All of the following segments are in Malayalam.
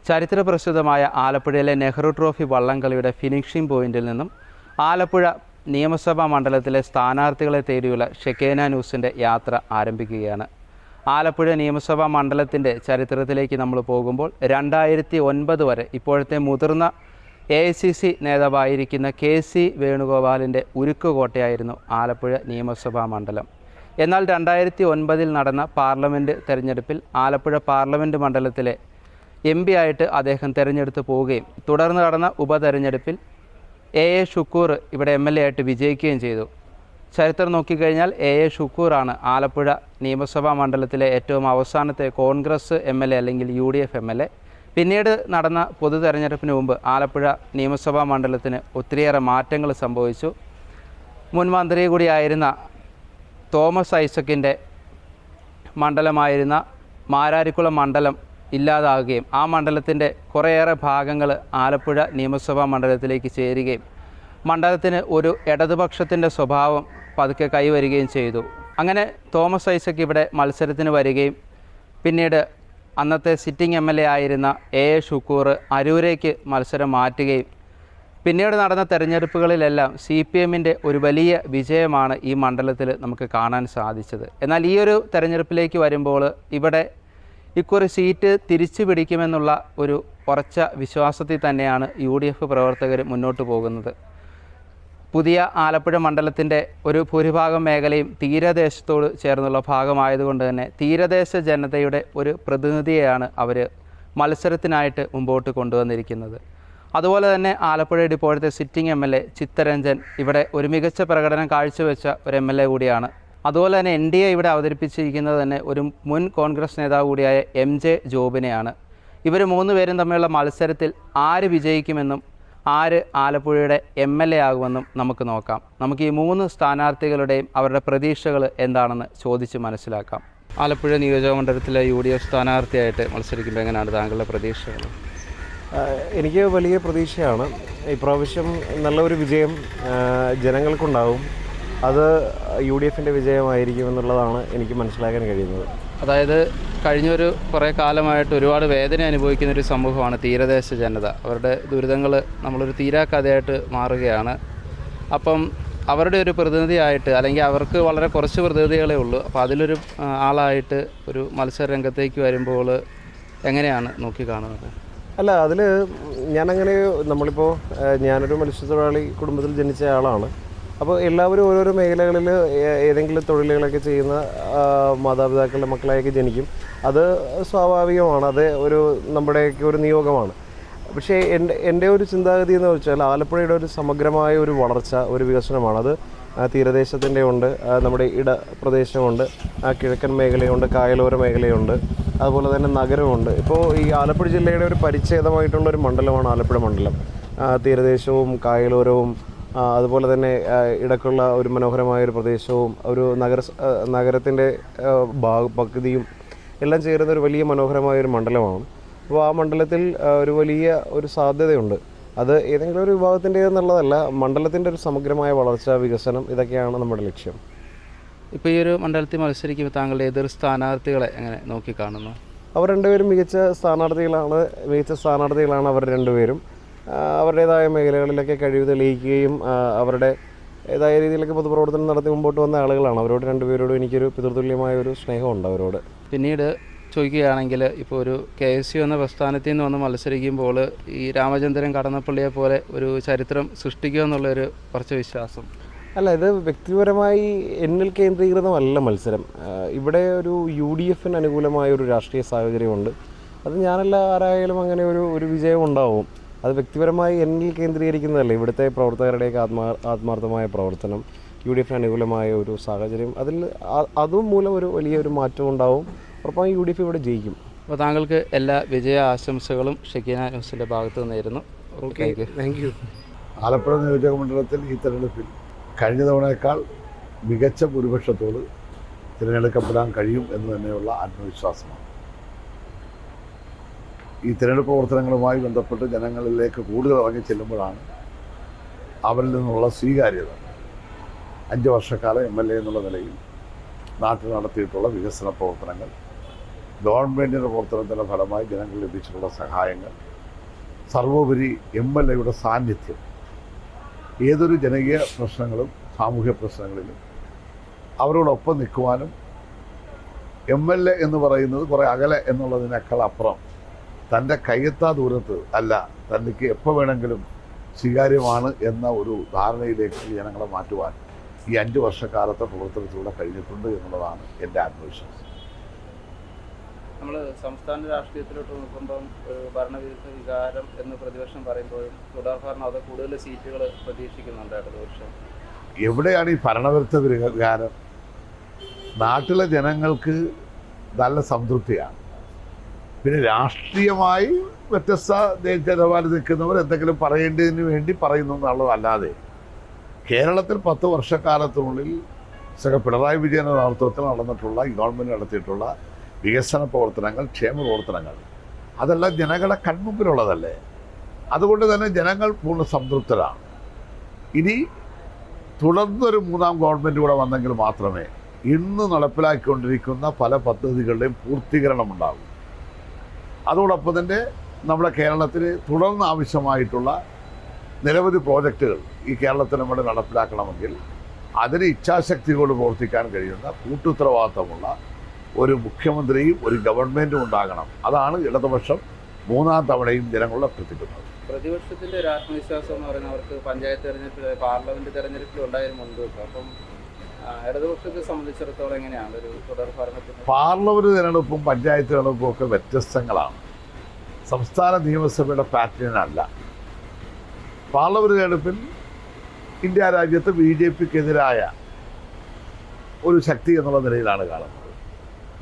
ചരിത്രപ്രസിദ്ധമായ ആലപ്പുഴയിലെ നെഹ്റു ട്രോഫി വള്ളംകളിയുടെ ഫിനിഷിംഗ് പോയിന്റിൽ നിന്നും ആലപ്പുഴ നിയമസഭാ മണ്ഡലത്തിലെ സ്ഥാനാർത്ഥികളെ തേടിയുള്ള ഷെക്കേന ന്യൂസിൻ്റെ യാത്ര ആരംഭിക്കുകയാണ്. ആലപ്പുഴ നിയമസഭാ മണ്ഡലത്തിൻ്റെ ചരിത്രത്തിലേക്ക് നമ്മൾ പോകുമ്പോൾ 2009 വരെ ഇപ്പോഴത്തെ മുതിർന്ന AICC നേതാവായിരിക്കുന്ന KC വേണുഗോപാലിൻ്റെ ഉരുക്കുകോട്ടയായിരുന്നു ആലപ്പുഴ നിയമസഭാ മണ്ഡലം. എന്നാൽ 2009 നടന്ന പാർലമെൻറ്റ് തെരഞ്ഞെടുപ്പിൽ ആലപ്പുഴ പാർലമെൻറ്റ് മണ്ഡലത്തിലെ MP ആയിട്ട് അദ്ദേഹം തിരഞ്ഞെടുത്ത് പോവുകയും തുടർന്ന് നടന്ന ഉപതെരഞ്ഞെടുപ്പിൽ AA ഷുക്കൂർ ഇവിടെ MLA ആയിട്ട് വിജയിക്കുകയും ചെയ്തു. ചരിത്രം നോക്കിക്കഴിഞ്ഞാൽ AA ഷുക്കൂറാണ് ആലപ്പുഴ നിയമസഭാ മണ്ഡലത്തിലെ ഏറ്റവും അവസാനത്തെ കോൺഗ്രസ് MLA അല്ലെങ്കിൽ UDF MLA. പിന്നീട് നടന്ന പൊതു തെരഞ്ഞെടുപ്പിന് മുമ്പ് ആലപ്പുഴ നിയമസഭാ മണ്ഡലത്തിന് ഒത്തിരിയേറെ മാറ്റങ്ങൾ സംഭവിച്ചു. മുൻ മന്ത്രി കൂടിയായിരുന്ന തോമസ് ഐസക്കിൻ്റെ മണ്ഡലമായിരുന്ന മാരാരിക്കുളം മണ്ഡലം ഇല്ലാതാവുകയും ആ മണ്ഡലത്തിൻ്റെ കുറേയേറെ ഭാഗങ്ങൾ ആലപ്പുഴ നിയമസഭാ മണ്ഡലത്തിലേക്ക് ചേരുകയും മണ്ഡലത്തിന് ഒരു ഇടതുപക്ഷത്തിൻ്റെ സ്വഭാവം പതുക്കെ കൈവരികയും ചെയ്തു. അങ്ങനെ തോമസ് ഐസക്ക് ഇവിടെ മത്സരത്തിന് വരികയും പിന്നീട് അന്നത്തെ സിറ്റിംഗ് MLA ആയിരുന്ന AA ഷുക്കൂർ അരൂരേക്ക് മത്സരം മാറ്റുകയും പിന്നീട് നടന്ന തെരഞ്ഞെടുപ്പുകളിലെല്ലാം CPMൻ്റെ ഒരു വലിയ വിജയമാണ് ഈ മണ്ഡലത്തിൽ നമുക്ക് കാണാൻ സാധിച്ചത്. എന്നാൽ ഈ ഒരു തെരഞ്ഞെടുപ്പിലേക്ക് വരുമ്പോൾ ഇവിടെ ഇക്കുറി സീറ്റ് തിരിച്ചു പിടിക്കുമെന്നുള്ള ഒരു ഉറച്ച വിശ്വാസത്തിൽ തന്നെയാണ് UDF പ്രവർത്തകർ മുന്നോട്ട് പോകുന്നത്. പുതിയ ആലപ്പുഴ മണ്ഡലത്തിൻ്റെ ഒരു ഭൂരിഭാഗം മേഖലയും തീരദേശത്തോട് ചേർന്നുള്ള ഭാഗമായതുകൊണ്ട് തന്നെ തീരദേശ ജനതയുടെ ഒരു പ്രതിനിധിയെയാണ് അവർ മത്സരത്തിനായിട്ട് മുമ്പോട്ട് കൊണ്ടുവന്നിരിക്കുന്നത്. അതുപോലെ തന്നെ ആലപ്പുഴയുടെ ഇപ്പോഴത്തെ സിറ്റിംഗ് MLA ചിത്തരഞ്ജൻ ഇവിടെ ഒരു മികച്ച പ്രകടനം കാഴ്ചവെച്ച ഒരു MLA കൂടിയാണ്. അതുപോലെ തന്നെ NDA ഇവിടെ അവതരിപ്പിച്ചിരിക്കുന്നത് തന്നെ ഒരു മുൻ കോൺഗ്രസ് നേതാവ് കൂടിയായ MJ ജോബിനെയാണ്. ഇവർ 3 പേരും തമ്മിലുള്ള മത്സരത്തിൽ ആര് വിജയിക്കുമെന്നും ആര് ആലപ്പുഴയുടെ MLA ആകുമെന്നും നമുക്ക് നോക്കാം. നമുക്ക് ഈ 3 സ്ഥാനാർത്ഥികളുടെയും അവരുടെ പ്രതീക്ഷകൾ എന്താണെന്ന് ചോദിച്ച് മനസ്സിലാക്കാം. ആലപ്പുഴ നിയോജകമണ്ഡലത്തിലെ UDF സ്ഥാനാർത്ഥിയായിട്ട് മത്സരിക്കുമ്പോൾ എങ്ങനെയാണ് താങ്കളുടെ പ്രതീക്ഷകൾ? എനിക്ക് വലിയ പ്രതീക്ഷയാണ്. ഇപ്രാവശ്യം നല്ലൊരു വിജയം ജനങ്ങൾക്കുണ്ടാവും. അത് UDFൻ്റെ വിജയമായിരിക്കും എന്നുള്ളതാണ് എനിക്ക് മനസ്സിലാക്കാൻ കഴിയുന്നത്. അതായത് കഴിഞ്ഞൊരു കുറേ കാലമായിട്ട് ഒരുപാട് വേദന അനുഭവിക്കുന്നൊരു സമൂഹമാണ് തീരദേശ ജനത. അവരുടെ ദുരിതങ്ങൾ നമ്മളൊരു തീരാക്കഥയായിട്ട് മാറുകയാണ്. അപ്പം അവരുടെ ഒരു പ്രതിനിധിയായിട്ട് അല്ലെങ്കിൽ അവർക്ക് വളരെ കുറച്ച് പ്രതിനിധികളേ ഉള്ളൂ. അപ്പോൾ അതിലൊരു ആളായിട്ട് ഒരു മത്സര രംഗത്തേക്ക് വരുമ്പോൾ എങ്ങനെയാണ് നോക്കിക്കാണുന്നത്? അല്ല, അതിൽ ഞാനങ്ങനെ നമ്മളിപ്പോൾ ഞാനൊരു മത്സ്യത്തൊഴിലാളി കുടുംബത്തിൽ ജനിച്ച ആളാണ്. അപ്പോൾ എല്ലാവരും ഓരോരോ മേഖലകളിൽ ഏതെങ്കിലും തൊഴിലുകളൊക്കെ ചെയ്യുന്ന മാതാപിതാക്കളുടെ മക്കളെയൊക്കെ ജനിക്കും. അത് സ്വാഭാവികമാണ്. അത് നമ്മുടെയൊക്കെ ഒരു നിയോഗമാണ്. പക്ഷേ എൻ്റെ ഒരു ചിന്താഗതി എന്ന് വെച്ചാൽ ആലപ്പുഴയുടെ ഒരു സമഗ്രമായ ഒരു വളർച്ച, ഒരു വികസനമാണ്. അത് തീരദേശത്തിൻ്റെ ഉണ്ട്, നമ്മുടെ പ്രദേശമുണ്ട്, കിഴക്കൻ മേഖലയുണ്ട്, കായലോര മേഖലയുണ്ട്, അതുപോലെ തന്നെ നഗരമുണ്ട്. ഇപ്പോൾ ഈ ആലപ്പുഴ ജില്ലയുടെ ഒരു പരിച്ഛേദമായിട്ടുള്ളൊരു മണ്ഡലമാണ് ആലപ്പുഴ മണ്ഡലം. തീരദേശവും കായലോരവും അതുപോലെ തന്നെ ഇടയ്ക്കുള്ള ഒരു മനോഹരമായൊരു പ്രദേശവും ഒരു നഗരത്തിൻ്റെ പകുതിയും എല്ലാം ചേരുന്ന ഒരു വലിയ മനോഹരമായൊരു മണ്ഡലമാണ്. അപ്പോൾ ആ മണ്ഡലത്തിൽ ഒരു വലിയ ഒരു സാധ്യതയുണ്ട്. അത് ഏതെങ്കിലും ഒരു വിഭാഗത്തിൻ്റെതെന്നുള്ളതല്ല, മണ്ഡലത്തിൻ്റെ ഒരു സമഗ്രമായ വളർച്ച, വികസനം, ഇതൊക്കെയാണ് നമ്മുടെ ലക്ഷ്യം. ഇപ്പോൾ ഈ ഒരു മണ്ഡലത്തിൽ മത്സരിക്കുമ്പോൾ താങ്കളുടെ എതിർ സ്ഥാനാർത്ഥികളെ എങ്ങനെ നോക്കിക്കാണുന്നു? അവർ രണ്ടുപേരും മികച്ച സ്ഥാനാർത്ഥികളാണ് അവർ രണ്ടുപേരും. അവരുടേതായ മേഖലകളിലൊക്കെ കഴിവ് തെളിയിക്കുകയും അവരുടേതായ രീതിയിലൊക്കെ പൊതുപ്രവർത്തനം നടത്തി മുമ്പോട്ട് വന്ന ആളുകളാണ്. അവരോട് രണ്ടുപേരോടും എനിക്കൊരു പിതൃതുല്യമായ ഒരു സ്നേഹമുണ്ട് അവരോട്. പിന്നീട് ചോദിക്കുകയാണെങ്കിൽ ഇപ്പോൾ ഒരു KSU എന്ന പ്രസ്ഥാനത്തിൽ നിന്ന് വന്ന് മത്സരിക്കുമ്പോൾ ഈ രാമചന്ദ്രൻ കടന്നപ്പള്ളിയെ പോലെ ഒരു ചരിത്രം സൃഷ്ടിക്കുക എന്നുള്ളൊരു കുറച്ച് വിശ്വാസം. അല്ല, ഇത് വ്യക്തിപരമായി എന്നിൽ കേന്ദ്രീകൃതമല്ല മത്സരം. ഇവിടെ ഒരു UDFന് അനുകൂലമായ ഒരു രാഷ്ട്രീയ സാഹചര്യമുണ്ട്. അത് ഞാനല്ല ആരായാലും അങ്ങനെ ഒരു വിജയം ഉണ്ടാവും. അത് വ്യക്തിപരമായി എന്നിൽ കേന്ദ്രീകരിക്കുന്നതല്ല. ഇവിടുത്തെ പ്രവർത്തകരുടെയൊക്കെ ആത്മാർത്ഥമായ പ്രവർത്തനം, UDFന് അനുകൂലമായ ഒരു സാഹചര്യം, അതും മൂലം ഒരു വലിയൊരു മാറ്റം ഉണ്ടാവും. ഉറപ്പായും UDF ഇവിടെ ജയിക്കും. അപ്പോൾ താങ്കൾക്ക് എല്ലാ വിജയ ആശംസകളും ഷെക്കീന ന്യൂസിൻ്റെ ഭാഗത്ത് നിന്നായിരുന്നു. Okay, thank you. ആലപ്പുഴ നിയോജകമണ്ഡലത്തിൽ ഈ തെരഞ്ഞെടുപ്പിൽ കഴിഞ്ഞ തവണയേക്കാൾ മികച്ച ഭൂരിപക്ഷത്തോട് തിരഞ്ഞെടുക്കപ്പെടാൻ കഴിയും എന്ന് തന്നെയുള്ള ആത്മവിശ്വാസമാണ്. ഈ തിരഞ്ഞെടുപ്പ് പ്രവർത്തനങ്ങളുമായി ബന്ധപ്പെട്ട് ജനങ്ങളിലേക്ക് കൂടുതൽ ഇറങ്ങി ചെല്ലുമ്പോഴാണ് അവരിൽ നിന്നുള്ള സ്വീകാര്യത 5 വർഷക്കാലം MLA എന്നുള്ള നിലയിൽ നാട്ടിൽ നടത്തിയിട്ടുള്ള വികസന പ്രവർത്തനങ്ങൾ ഗവൺമെൻറ്റിൻ്റെ പ്രവർത്തനത്തിൻ്റെ ഫലമായി ജനങ്ങൾ ലഭിച്ചിട്ടുള്ള സഹായങ്ങൾ, സർവോപരി MLAയുടെ സാന്നിധ്യം ഏതൊരു ജനകീയ പ്രശ്നങ്ങളും സാമൂഹ്യ പ്രശ്നങ്ങളിലും അവരോടൊപ്പം നിൽക്കുവാനും MLA എന്ന് പറയുന്നത് കുറേ അകലെ എന്നുള്ളതിനേക്കാൾ അപ്പുറം തൻ്റെ കയ്യെത്താ ദൂരത്ത് അല്ല, തനിക്ക് എപ്പോൾ വേണമെങ്കിലും സ്വീകാര്യമാണ് എന്ന ഒരു ധാരണയിലേക്ക് ജനങ്ങളെ മാറ്റുവാൻ ഈ 5 വർഷക്കാലത്തെ പ്രവർത്തനത്തിലൂടെ കഴിഞ്ഞിട്ടുണ്ട് എന്നുള്ളതാണ് എൻ്റെ ആത്മവിശ്വാസം. നമ്മൾ സംസ്ഥാന രാഷ്ട്രീയത്തിലോട്ട് നോക്കുമ്പം ഭരണവിരുദ്ധ വികാരം എന്ന് പ്രതിപക്ഷം പറയുമ്പോഴും തുടർഭരണം അത് കൂടുതൽ സീറ്റുകൾ പ്രതീക്ഷിക്കുന്നുണ്ട് ഇടതുപക്ഷം. എവിടെയാണ് ഈ ഭരണവിരുദ്ധ വികാരം? നാട്ടിലെ ജനങ്ങൾക്ക് നല്ല സംതൃപ്തിയാണ്. പിന്നെ രാഷ്ട്രീയമായി വ്യത്യസ്ത നിലപാട് നിൽക്കുന്നവർ എന്തെങ്കിലും പറയേണ്ടതിന് വേണ്ടി പറയുന്നു എന്നുള്ളതല്ലാതെ കേരളത്തിൽ 10 വർഷക്കാലത്തിനുള്ളിൽ പിണറായി വിജയൻ്റെ നേതൃത്വത്തിൽ നടന്നിട്ടുള്ള ഈ ഗവൺമെൻറ് നടത്തിയിട്ടുള്ള വികസന പ്രവർത്തനങ്ങൾ, ക്ഷേമ പ്രവർത്തനങ്ങൾ അതെല്ലാം ജനങ്ങളെ കൺമുമ്പിലുള്ളതല്ലേ. അതുകൊണ്ട് തന്നെ ജനങ്ങൾ പൂർണ്ണ സംതൃപ്തരാണ്. ഇനി തുടർന്നൊരു 3ാം ഗവൺമെൻറ് കൂടെ വന്നെങ്കിൽ മാത്രമേ ഇന്ന് നടപ്പിലാക്കിക്കൊണ്ടിരിക്കുന്ന പല പദ്ധതികളുടെയും പൂർത്തീകരണം ഉണ്ടാകും. അതോടൊപ്പം തന്നെ നമ്മുടെ കേരളത്തിന് തുടർന്ന് ആവശ്യമായിട്ടുള്ള നിരവധി പ്രോജക്റ്റുകൾ ഈ കേരളത്തിൽ നമ്മൾ നടപ്പിലാക്കണമെങ്കിൽ അതിന് ഇച്ഛാശക്തിയോട് പ്രവർത്തിക്കാൻ കഴിയുന്ന കൂട്ടുത്തരവാദിത്തമുള്ള ഒരു മുഖ്യമന്ത്രിയും ഒരു ഗവൺമെൻറ്റും ഉണ്ടാകണം. അതാണ് ഇടതുപക്ഷം 3ാം തവണയും ജനങ്ങളോട് അഭ്യർത്ഥിക്കുന്നത്. പ്രതിപക്ഷത്തിൻ്റെ ഒരു ആത്മവിശ്വാസം എന്ന് പറയുന്നത് അവർക്ക് പഞ്ചായത്ത് തെരഞ്ഞെടുപ്പിൽ, പാർലമെൻറ്റ് തെരഞ്ഞെടുപ്പിൽ ഉണ്ടായിരുന്നു മുൻതൂക്കം. അപ്പം ഇടതുപക്ഷത്തെ സംബന്ധിച്ചിടത്തോളം എങ്ങനെയാണ് ഒരു തുടർ ഭരണത്തിന്? പാർലമെൻറ്റ് തിരഞ്ഞെടുപ്പും പഞ്ചായത്ത് തിരഞ്ഞെടുപ്പും ഒക്കെ വ്യത്യസ്തങ്ങളാണ്. സംസ്ഥാന നിയമസഭയുടെ പാറ്റേണല്ല. പാർലമെൻറ്റ് തിരഞ്ഞെടുപ്പിൽ ഇന്ത്യ രാജ്യത്ത് BJPക്കെതിരായ ഒരു ശക്തി എന്നുള്ള നിലയിലാണ് കാണുന്നത്.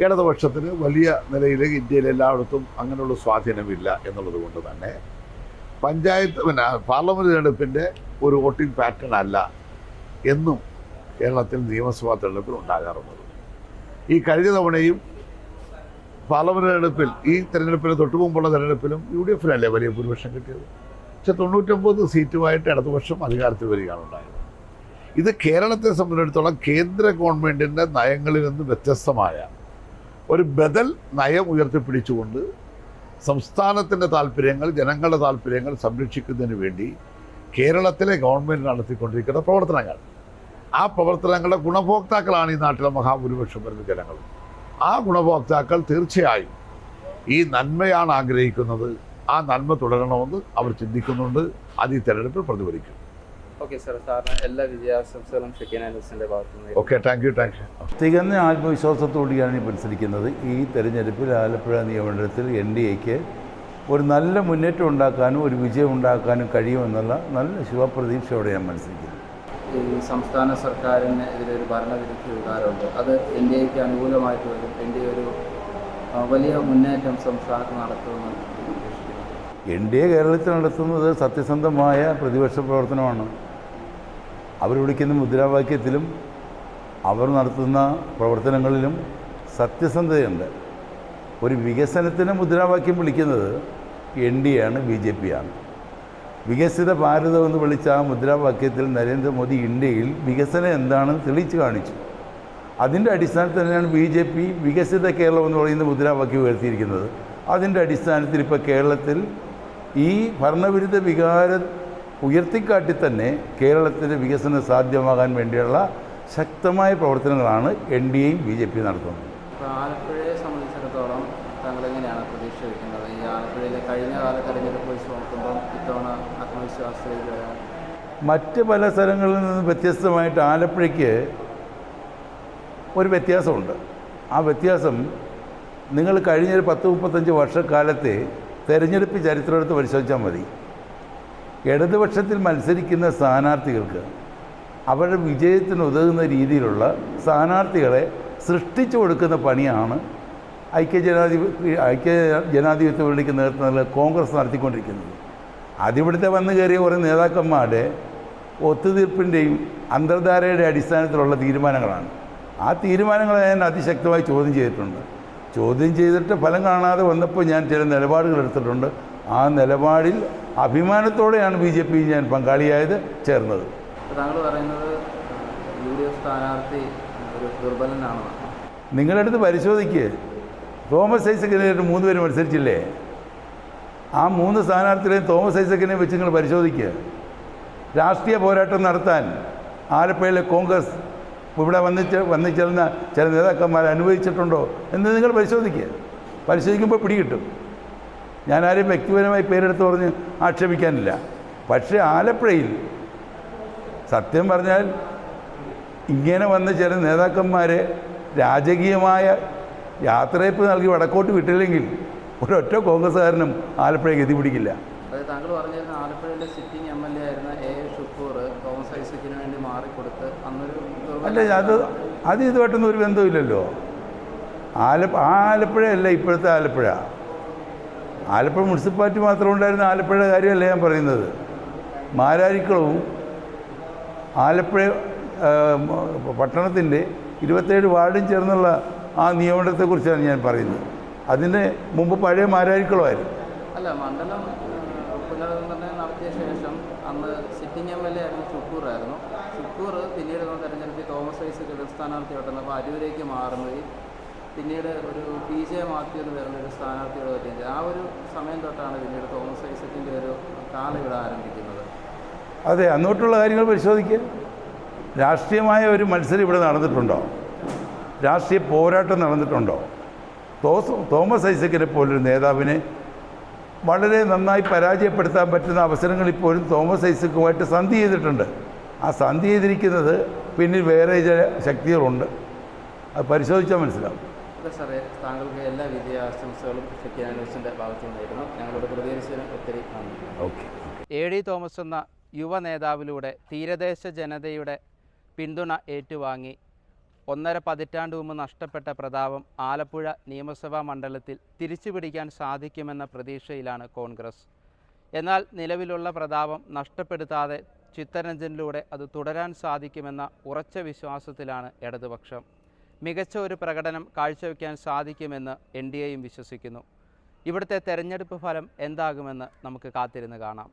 ഇടതുപക്ഷത്തിന് വലിയ നിലയിൽ ഇന്ത്യയിൽ എല്ലായിടത്തും അങ്ങനെയുള്ള സ്വാധീനമില്ല എന്നുള്ളത് കൊണ്ട് തന്നെ പാർലമെൻറ്റ് തിരഞ്ഞെടുപ്പിൻ്റെ ഒരു വോട്ടിംഗ് പാറ്റേൺ അല്ല എന്നും കേരളത്തിൽ നിയമസഭാ തെരഞ്ഞെടുപ്പിൽ ഉണ്ടാകാറുള്ളത്. ഈ കഴിഞ്ഞ തവണയും പാർലമെൻറ്റ് തെരഞ്ഞെടുപ്പിൽ, ഈ തെരഞ്ഞെടുപ്പിന് തൊട്ടു മുമ്പുള്ള തെരഞ്ഞെടുപ്പിലും UDFനല്ലേ വലിയ ഭൂരിപക്ഷം കിട്ടിയത്. പക്ഷേ 99 സീറ്റുമായിട്ട് ഇടതുപക്ഷം അധികാരത്തിൽ വരികയാണ് ഉണ്ടായത്. ഇത് കേരളത്തെ സംബന്ധിച്ചിടത്തോളം കേന്ദ്ര ഗവൺമെൻറ്റിൻ്റെ നയങ്ങളിൽ നിന്ന് വ്യത്യസ്തമായ ഒരു ബദൽ നയം ഉയർത്തിപ്പിടിച്ചുകൊണ്ട് സംസ്ഥാനത്തിൻ്റെ താല്പര്യങ്ങൾ, ജനങ്ങളുടെ താല്പര്യങ്ങൾ സംരക്ഷിക്കുന്നതിന് വേണ്ടി കേരളത്തിലെ ഗവൺമെൻറ് നടത്തിക്കൊണ്ടിരിക്കുന്ന പ്രവർത്തനങ്ങൾ, ആ പ്രവർത്തനങ്ങളുടെ ഗുണഭോക്താക്കളാണ് ഈ നാട്ടിലെ മഹാഭൂരിപക്ഷം വരുന്ന ജനങ്ങൾ. ആ ഗുണഭോക്താക്കൾ തീർച്ചയായും ഈ നന്മയാണ് ആഗ്രഹിക്കുന്നത്. ആ നന്മ തുടരണമെന്ന് അവർ ചിന്തിക്കുന്നുണ്ട്. അത് ഈ തെരഞ്ഞെടുപ്പിൽ പ്രതിഫലിക്കും. ഓക്കെ സാർ, സാറിന് എല്ലാ വിജയാശംസകളും ഷെക്കീന ന്യൂസിൻ്റെ ഭാഗത്തുനിന്ന്. Okay, thank U. തികഞ്ഞ ആത്മവിശ്വാസത്തോടെയാണ് ഈ മത്സരിക്കുന്നത്. ഈ തെരഞ്ഞെടുപ്പിൽ ആലപ്പുഴ നിയമമണ്ഡലത്തിൽ NDAക്ക് ഒരു നല്ല മുന്നേറ്റം ഉണ്ടാക്കാനും ഒരു വിജയം ഉണ്ടാക്കാനും കഴിയുമെന്നുള്ള നല്ല ശുഭപ്രതീക്ഷയോടെ ഞാൻ മത്സരിക്കുന്നു. ഈ സംസ്ഥാന സർക്കാരിന് ഇതിലൊരു ഭരണവിരുദ്ധ വികാരമുണ്ട്. അത് NDAക്ക് അനുകൂലമായിട്ട് വരും. NDA ഒരു വലിയ മുന്നേറ്റം സംസ്ഥാനത്ത് നടത്തുമെന്ന് NDA കേരളത്തിൽ നടത്തുന്നത് സത്യസന്ധമായ പ്രതിപക്ഷ പ്രവർത്തനമാണ്. അവർ വിളിക്കുന്ന മുദ്രാവാക്യത്തിലും അവർ നടത്തുന്ന പ്രവർത്തനങ്ങളിലും സത്യസന്ധതയുണ്ട്. ഒരു വികസനത്തിന് മുദ്രാവാക്യം വിളിക്കുന്നത് NDA ആണ്, BJP ആണ്. വികസിത ഭാരതം എന്ന് വിളിച്ച ആ മുദ്രാവാക്യത്തിൽ നരേന്ദ്രമോദി ഇന്ത്യയിൽ വികസനം എന്താണെന്ന് തെളിയിച്ചു കാണിച്ചു. അതിൻ്റെ അടിസ്ഥാനത്തിൽ തന്നെയാണ് BJP വികസിത കേരളം എന്ന് പറയുന്ന മുദ്രാവാക്യം ഉയർത്തിയിരിക്കുന്നത്. അതിൻ്റെ അടിസ്ഥാനത്തിൽ ഇപ്പോൾ കേരളത്തിൽ ഈ ഭരണവിരുദ്ധ വികാരം ഉയർത്തിക്കാട്ടി തന്നെ കേരളത്തിൻ്റെ വികസനം സാധ്യമാകാൻ വേണ്ടിയുള്ള ശക്തമായ പ്രവർത്തനങ്ങളാണ് NDAയും BJPയും നടത്തുന്നത്. ഇപ്പോൾ ആലപ്പുഴയെ സംബന്ധിച്ചിടത്തോളം താങ്കൾ എങ്ങനെയാണ് പ്രതീക്ഷ വയ്ക്കുന്നത്? ഈ ആലപ്പുഴയിലെ കഴിഞ്ഞ കാല തെരഞ്ഞെടുപ്പ് വെച്ച് നോക്കുമ്പം ഇത്തവണ ആത്മവിശ്വാസത്തിലേക്ക് വരാൻ മറ്റ് പല സ്ഥലങ്ങളിൽ നിന്ന് വ്യത്യസ്തമായിട്ട് ആലപ്പുഴയ്ക്ക് ഒരു വ്യത്യാസമുണ്ട്. ആ വ്യത്യാസം നിങ്ങൾ കഴിഞ്ഞൊരു 10-35 വർഷക്കാലത്തെ തെരഞ്ഞെടുപ്പ് ചരിത്രം എടുത്ത് പരിശോധിച്ചാൽ മതി. ഇടതുപക്ഷത്തിൽ മത്സരിക്കുന്ന സ്ഥാനാർത്ഥികൾക്ക് അവരുടെ വിജയത്തിന് ഉതകുന്ന രീതിയിലുള്ള സ്ഥാനാർത്ഥികളെ സൃഷ്ടിച്ചു കൊടുക്കുന്ന പണിയാണ് ഐക്യജനാധിപത്യ മുന്നണിക്ക് നേതൃത്വത്തിൽ കോൺഗ്രസ് നടത്തിക്കൊണ്ടിരിക്കുന്നത്. അതിവിടുത്തെ വന്നു കയറിയ കുറേ നേതാക്കന്മാരുടെ ഒത്തുതീർപ്പിൻ്റെയും അന്തർധാരയുടെ അടിസ്ഥാനത്തിലുള്ള തീരുമാനങ്ങളാണ്. ആ തീരുമാനങ്ങളെ ഞാൻ അതിശക്തമായി ചോദ്യം ചെയ്തിട്ടുണ്ട്. ചോദ്യം ചെയ്തിട്ട് ഫലം കാണാതെ വന്നപ്പോൾ ഞാൻ ചില നിലപാടുകൾ എടുത്തിട്ടുണ്ട്. ആ നിലപാടിൽ അഭിമാനത്തോടെയാണ് BJP ഞാൻ പങ്കാളിയായത്, ചേർന്നത്. താങ്കൾ പറയുന്നത് UDF സ്ഥാനാർത്ഥി ഒരു ദുർബലനാണ്. നിങ്ങളടുത്ത് പരിശോധിക്കുക. തോമസ് ഐസക്കിനെതിരെ 3 പേര് മത്സരിച്ചില്ലേ? ആ 3 സ്ഥാനാർത്ഥികളെയും തോമസ് ഐസക്കിനെ വെച്ച് നിങ്ങൾ പരിശോധിക്കുക. രാഷ്ട്രീയ പോരാട്ടം നടത്താൻ ആലപ്പുഴയിലെ കോൺഗ്രസ് ഇവിടെ വന്നിച്ചേർന്ന ചില നേതാക്കന്മാർ അനുവദിച്ചിട്ടുണ്ടോ എന്ന് നിങ്ങൾ പരിശോധിക്കുക. പരിശോധിക്കുമ്പോൾ പിടികിട്ടും. ഞാൻ ആരെയും വ്യക്തിപരമായി പേരെടുത്ത് പറഞ്ഞ് ആക്ഷേപിക്കാനില്ല. പക്ഷേ ആലപ്പുഴയിൽ സത്യം പറഞ്ഞാൽ ഇങ്ങനെ വന്ന ചില നേതാക്കന്മാരെ രാജകീയമായ യാത്രയപ്പ് നൽകി വടക്കോട്ട് വിട്ടില്ലെങ്കിൽ ഒരൊറ്റ കോൺഗ്രസ്സുകാരനും ആലപ്പുഴ ഗതി പിടിക്കില്ല. അതായത് താങ്കൾ പറഞ്ഞിരുന്ന ആലപ്പുഴയിലെ സിറ്റിംഗ് എം.എൽ.എ. ആയിരുന്ന എ ഷുക്കൂർ തോമസ് ഐസക്കിന് വേണ്ടി മാറിക്കൊടുത്ത് അന്നൊരു അല്ല, അത് ഇതുമായിട്ടൊന്നും ഒരു ബന്ധമില്ലല്ലോ. ആലപ്പുഴയല്ല ഇപ്പോഴത്തെ ആലപ്പുഴ. ആലപ്പുഴ മുനിസിപ്പാലിറ്റി മാത്രം ഉണ്ടായിരുന്ന ആലപ്പുഴയുടെ കാര്യമല്ല ഞാൻ പറയുന്നത്. മാരാരിക്കുളവും ആലപ്പുഴ പട്ടണത്തിൻ്റെ 27 വാർഡും ചേർന്നുള്ള ആ നിയമനത്തെക്കുറിച്ചാണ് ഞാൻ പറയുന്നത്. അതിന് മുമ്പ് പഴയ മാരാരിക്കുളമായിരുന്നു. അല്ല, മണ്ഡലം പുനർനിർണ്ണയം നടത്തിയ ശേഷം അന്ന് സിറ്റിംഗ് എം.എൽ.എ. ആയിരുന്നു ഷുക്കൂറായിരുന്നു. ഷുക്കൂർ പിന്നീട് തെരഞ്ഞെടുപ്പിൽ തോമസ് ഐസക് എതിർ സ്ഥാനാർത്ഥി വട്ടുന്നപ്പോൾ അരൂരേക്ക് മാറുകയും പിന്നീട് ഒരു PJ മാത്യു എന്ന് പറയുന്നൊരു സ്ഥാനാർത്ഥിയോട് പറ്റിയത്. ആ ഒരു സമയം തൊട്ടാണ് പിന്നീട് തോമസ് ഐസക്കിൻ്റെ ഒരു കാലവിട ആരംഭിക്കുന്നത്. അതെ, അന്നോട്ടുള്ള കാര്യങ്ങൾ പരിശോധിക്കുക. രാഷ്ട്രീയമായ ഒരു മത്സരം ഇവിടെ നടന്നിട്ടുണ്ടോ? രാഷ്ട്രീയ പോരാട്ടം നടന്നിട്ടുണ്ടോ? തോമസ് ഐസക്കിനെ പോലൊരു നേതാവിനെ വളരെ നന്നായി പരാജയപ്പെടുത്താൻ പറ്റുന്ന അവസരങ്ങളിൽ പോലും തോമസ് ഐസക്കുമായിട്ട് സന്ധി ചെയ്തിട്ടുണ്ട്. ആ സന്ധി ചെയ്തിരിക്കുന്നത് പിന്നിൽ വേറെ ചില ശക്തികളുണ്ട്. അത് പരിശോധിച്ചാൽ മനസ്സിലാവും. അതെ സാറേ, താങ്കൾക്ക് എല്ലാ വിജയാശംസകളും ന്യൂസിൻ്റെ ഭാഗത്തു നിന്നായിരുന്നു. ഞങ്ങളോട് പ്രതികരിച്ചതിന് ഒത്തിരി നന്ദി. ഓക്കെ. A.D. തോമസ് എന്ന യുവ നേതാവിലൂടെ തീരദേശ ജനതയുടെ പിന്തുണ ഏറ്റുവാങ്ങി 1.5 പതിറ്റാണ്ട് മുമ്പ് നഷ്ടപ്പെട്ട പ്രതാപം ആലപ്പുഴ നിയമസഭാ മണ്ഡലത്തിൽ തിരിച്ചുപിടിക്കാൻ സാധിക്കുമെന്ന പ്രതീക്ഷയിലാണ് കോൺഗ്രസ്. എന്നാൽ നിലവിലുള്ള പ്രതാപം നഷ്ടപ്പെടുത്താതെ ചിത്തരഞ്ജനിലൂടെ അത് തുടരാൻ സാധിക്കുമെന്ന ഉറച്ച വിശ്വാസത്തിലാണ് ഇടതുപക്ഷം. മികച്ച ഒരു പ്രകടനം കാഴ്ചവെക്കാൻ സാധിക്കുമെന്ന് NDAയും വിശ്വസിക്കുന്നു. ഇവിടുത്തെ തെരഞ്ഞെടുപ്പ് ഫലം എന്താകുമെന്ന് നമുക്ക് കാത്തിരുന്ന് കാണാം.